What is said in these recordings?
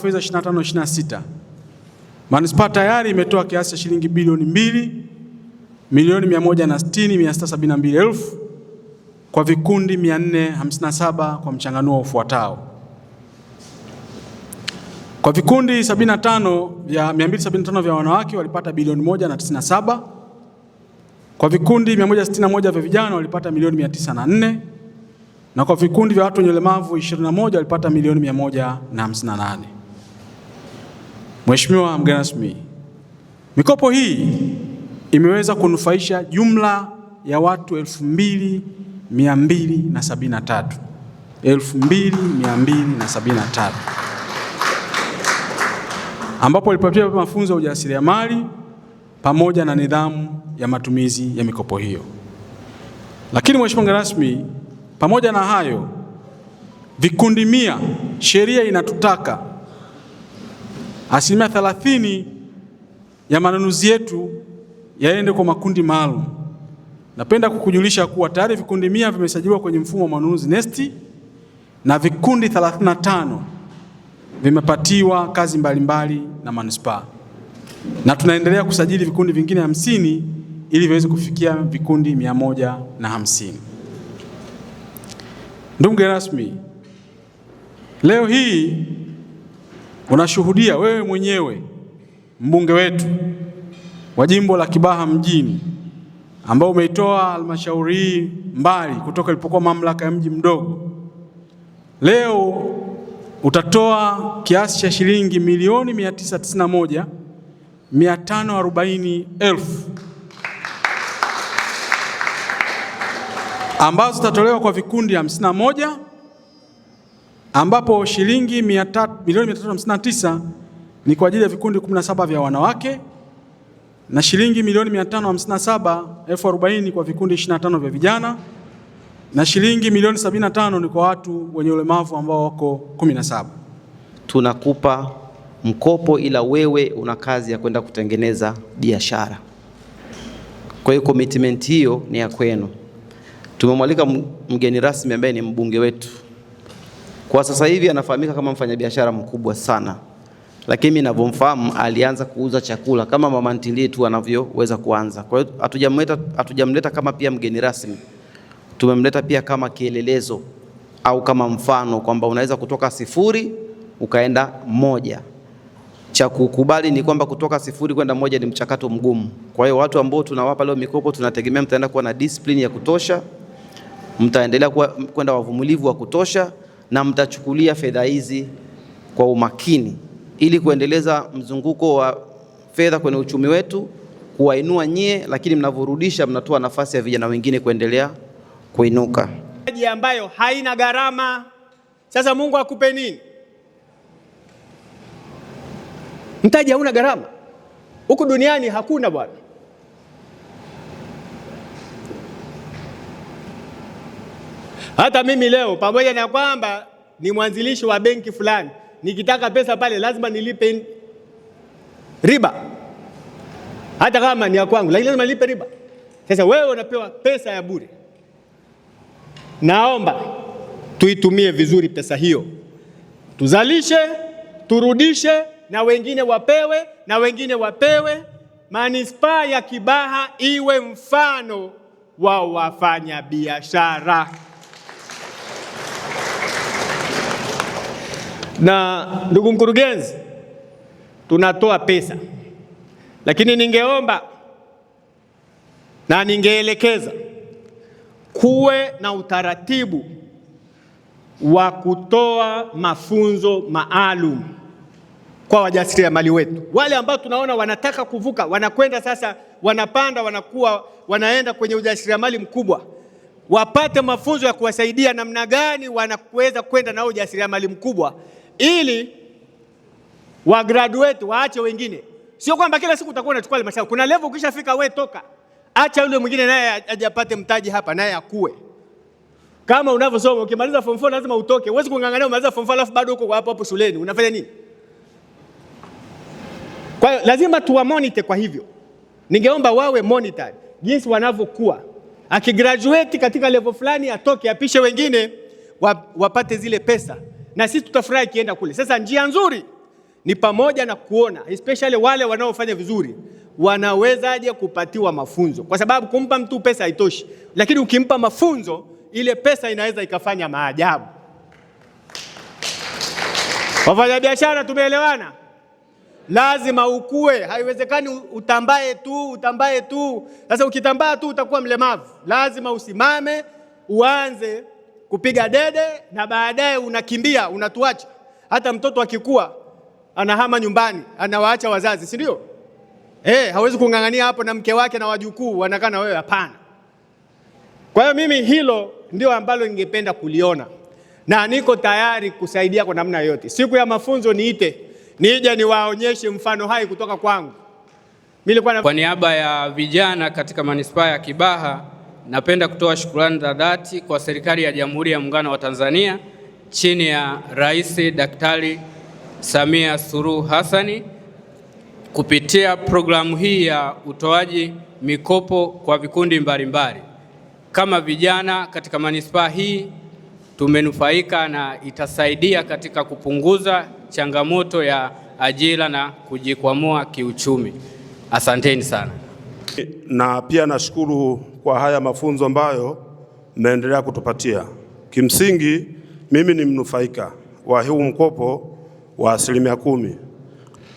Fedha 25-26 Manispaa tayari imetoa kiasi cha shilingi bilioni 2,160,672,000 kwa vikundi 457 kwa mchanganuo ufuatao. Kwa vikundi 275 vya wanawake walipata bilioni 1,97. Kwa vikundi 161 vya vijana walipata milioni 904, na kwa vikundi vya watu wenye ulemavu 21 walipata milioni 158. Mheshimiwa mgeni rasmi, mikopo hii imeweza kunufaisha jumla ya watu 2,273 ambapo walipatiwa mafunzo ya ujasiriamali pamoja na nidhamu ya matumizi ya mikopo hiyo. Lakini Mheshimiwa mgeni rasmi, pamoja na hayo, vikundi 100 sheria inatutaka 30% ya manunuzi yetu yaende kwa makundi maalum. Napenda kukujulisha kuwa tayari vikundi 100 vimesajiliwa kwenye mfumo wa manunuzi NeST na vikundi 35 vimepatiwa kazi mbalimbali na manispaa, na tunaendelea kusajili vikundi vingine 50 ili viweze kufikia vikundi 150. Ndugu mgeni rasmi, leo hii unashuhudia wewe mwenyewe mbunge wetu wa jimbo la Kibaha mjini, ambao umeitoa halmashauri hii mbali kutoka ilipokuwa mamlaka ya mji mdogo. Leo utatoa kiasi cha shilingi milioni 991,540,000 ambazo zitatolewa kwa vikundi 51, ambapo shilingi milioni 359 ni kwa ajili ya vikundi 17 vya wanawake, na shilingi milioni 557,040 kwa vikundi 25 vya vijana, na shilingi milioni 75 ni kwa watu wenye ulemavu ambao wako 17. Tunakupa mkopo, ila wewe una kazi ya kwenda kutengeneza biashara. Kwa hiyo commitment hiyo ni ya kwenu. Tumemwalika mgeni rasmi ambaye ni mbunge wetu. Kwa sasa hivi anafahamika kama mfanyabiashara mkubwa sana, lakini mimi ninavyomfahamu alianza kuuza chakula kama mama ntilie tu anavyoweza kuanza. Kwa hiyo hatujamleta kama pia mgeni rasmi, tumemleta pia kama kielelezo au kama mfano kwamba unaweza kutoka 0 ukaenda 1. Cha kukubali ni kwamba kutoka 0 kwenda 1 ni mchakato mgumu. Kwa hiyo watu ambao tunawapa leo mikopo, tunategemea mtaenda kuwa na discipline ya kutosha, mtaendelea kwenda wavumilivu wa kutosha, na mtachukulia fedha hizi kwa umakini ili kuendeleza mzunguko wa fedha kwenye uchumi wetu, kuwainua nyie, lakini mnavorudisha mnatoa nafasi ya vijana wengine kuendelea kuinuka. Ambayo haina gharama. Sasa Mungu akupe nini? Mtaji hauna gharama. Huku duniani hakuna bwana. Hata mimi leo pamoja na kwamba ni mwanzilishi wa benki fulani, nikitaka pesa pale lazima nilipe riba. Hata kama ni ya kwangu, lakini lazima nilipe riba. Sasa wewe unapewa pesa ya bure. Naomba tuitumie vizuri pesa hiyo. Tuzalishe, turudishe, na wengine wapewe, na wengine wapewe. Manispaa ya Kibaha iwe mfano wa wafanya biashara. Na ndugu mkurugenzi, tunatoa pesa, lakini ningeomba na ningeelekeza kuwe na utaratibu wa kutoa mafunzo maalum kwa wajasiriamali wetu. Wale ambao tunaona wanataka kuvuka, wanakwenda sasa, wanapanda, wanaenda kwenye ujasiriamali mkubwa, wapate mafunzo ya kuwasaidia namna gani wanaweza kwenda na ujasiriamali mkubwa, ili wa graduate waache wengine. Sio kwamba kila siku utakuwa unachukua halmashauri. Kuna level ukishafika wewe toka, acha yule mwingine naye ajapate mtaji hapa, naye akue. Kama unavyosoma, ukimaliza form 4 lazima utoke. Huwezi kungangania umaliza form 4 alafu bado uko hapo shuleni. Unafanya nini? Kwa hiyo lazima tuwa monitor. Kwa hivyo ningeomba wawe monitored jinsi wanavyokuwa. Akigraduate katika level fulani atoke, apishe wengine wapate zile pesa, na sisi tutafurahi kienda kule. Sasa njia nzuri ni pamoja na kuona especially wale wanaofanya vizuri wanawezaje kupatiwa mafunzo, kwa sababu kumpa mtu pesa haitoshi, lakini ukimpa mafunzo ile pesa inaweza ikafanya maajabu. Wafanyabiashara, tumeelewana? Lazima ukue, haiwezekani utambae tu. Sasa ukitambaa tu utakuwa mlemavu. Lazima usimame, uanze kupiga dede, na baadaye unakimbia, unatuacha. Hata mtoto akikua anahama nyumbani, anawaacha wazazi, si ndio? Hawezi kung'ang'ania hapo na mke wake na wajukuu wanakaa na wewe, hapana. Kwa hiyo mimi hilo ndio ambalo ningependa kuliona, na niko tayari kusaidia kwa namna yote. Siku ya mafunzo nije niwaonyeshe mfano hai kutoka kwangu. Kwa niaba ya vijana katika manispaa ya Kibaha, napenda kutoa shukrani za dhati kwa serikali ya Jamhuri ya Muungano wa Tanzania chini ya Rais Daktari Samia Suluhu Hassani kupitia programu hii ya utoaji mikopo kwa vikundi mbalimbali. Kama vijana katika manispaa hii tumenufaika na itasaidia katika kupunguza changamoto ya ajira na kujikwamua kiuchumi. Asanteni sana. Na pia nashukuru kwa haya mafunzo ambayo mmeendelea kutupatia. Kimsingi mimi ni mnufaika wa huu mkopo wa 10%.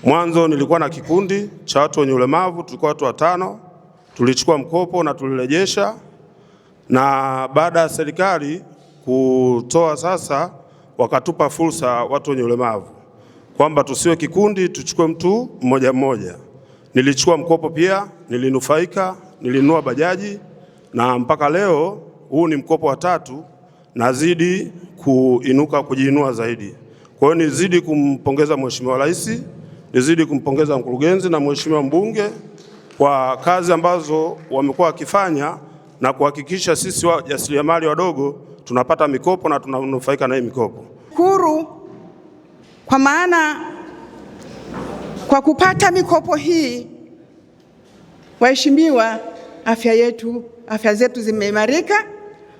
Mwanzo nilikuwa na kikundi cha watu wenye ulemavu, tulikuwa watu 5, tulichukua mkopo na tulirejesha, na baada ya serikali kutoa sasa wakatupa fursa watu wenye ulemavu kwamba tusiwe kikundi, tuchukue mtu mmoja mmoja. Nilichukua mkopo pia, nilinufaika, nilinunua bajaji, na mpaka leo huu ni mkopo wa 3, nazidi kujiinua zaidi. Kwa hiyo nizidi kumpongeza Mheshimiwa Rais, nizidi kumpongeza mkurugenzi na Mheshimiwa mbunge kwa kazi ambazo wamekuwa wakifanya na kuhakikisha sisi wajasiriamali wadogo tunapata mikopo na tunanufaika na hii mikopo. Shukuru kwa maana kwa kupata mikopo hii, waheshimiwa, afya zetu zimeimarika,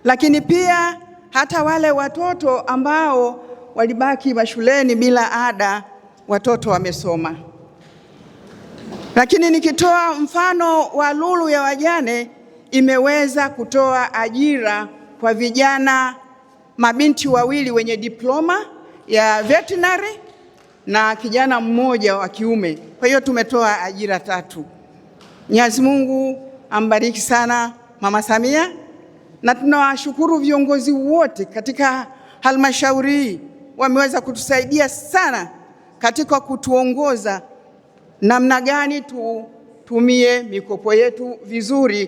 lakini pia hata wale watoto ambao walibaki mashuleni bila ada, watoto wamesoma. Lakini nikitoa mfano wa Lulu ya wajane, imeweza kutoa ajira kwa vijana mabinti 2 wenye diploma ya veterinary na kijana mmoja wa kiume. Kwa hiyo tumetoa ajira 3. Mwenyezi Mungu ambariki sana Mama Samia, na tunawashukuru viongozi wote katika halmashauri, wameweza kutusaidia sana katika kutuongoza namna gani tutumie mikopo yetu vizuri.